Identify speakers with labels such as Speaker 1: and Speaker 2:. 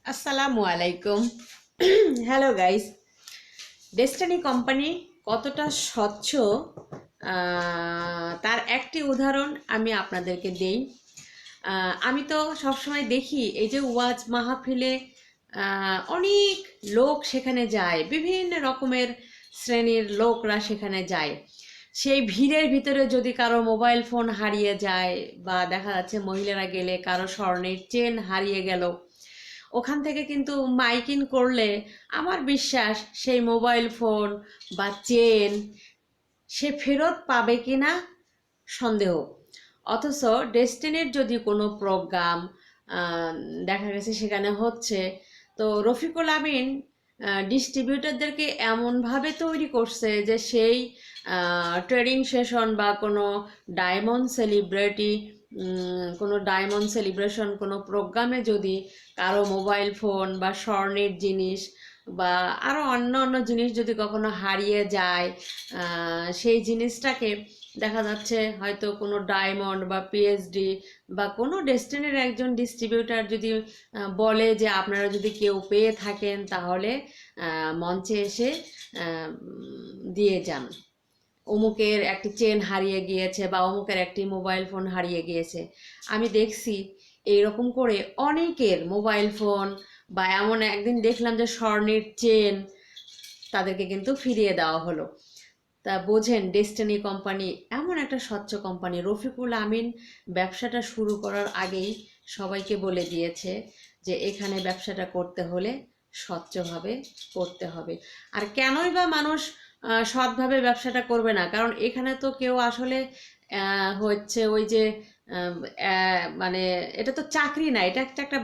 Speaker 1: আসসালামু আলাইকুম। Hello guys. Destiny company কতটা স্বচ্ছ তার একটি উদাহরণ আমি আপনাদেরকে দেই। আমি তো সবসময় দেখি এই যে ওয়াজ মাহফিলে অনেক লোক সেখানে যায়, বিভিন্ন রকমের শ্রেণীর লোকরা সেখানে যায়। সেই ভিড়ের ভিতরে যদি কারো মোবাইল ফোন হারিয়ে যায় বা দেখা যাচ্ছে মহিলারা গেলে কারো স্বর্ণের চেন হারিয়ে গেল, ওখান থেকে কিন্তু মাইকিং করলে আমার বিশ্বাস সেই মোবাইল ফোন বা চেন সে ফেরত পাবে কি না সন্দেহ। অথচ ডেস্টিনির যদি কোনো প্রোগ্রাম দেখা গেছে সেখানে হচ্ছে, তো রফিকুল আমিন ডিস্ট্রিবিউটরদেরকে এমনভাবে তৈরি করছে যে সেই ট্রেডিং সেশন বা কোনো ডায়মন্ড সেলিব্রেশন কোনো প্রোগ্রামে যদি কারো মোবাইল ফোন বা স্বর্ণের জিনিস বা আরও অন্য অন্য জিনিস যদি কখনো হারিয়ে যায়, সেই জিনিসটাকে দেখা যাচ্ছে হয়তো কোনো ডায়মন্ড বা পিএইচডি বা কোনো ডেস্টিনির একজন ডিস্ট্রিবিউটার যদি বলে যে আপনারা যদি কেউ পেয়ে থাকেন তাহলে মঞ্চে এসে দিয়ে যান। অমুকের একটি চেন হারিয়ে গিয়েছে বা অমুকের একটি মোবাইল ফোন হারিয়ে গিয়েছে। আমি দেখছি এইরকম করে অনেকের মোবাইল ফোন বা এমন একদিন দেখলাম যে স্বর্ণের চেন তাদেরকে কিন্তু ফিরিয়ে দেওয়া হলো। তা বোঝেন ডেস্টিনি কোম্পানি এমন একটা স্বচ্ছ কোম্পানি। রফিকুল আমিন ব্যবসাটা শুরু করার আগেই সবাইকে বলে দিয়েছে যে এখানে ব্যবসাটা করতে হলে স্বচ্ছভাবে করতে হবে। আর কেনই বা মানুষ সৎভাবে ব্যবসাটা করবে না? কারণ এখানে তো কেউ আসলে হচ্ছে ওই যে মানে এটা তো চাকরি না, এটা একটা একটা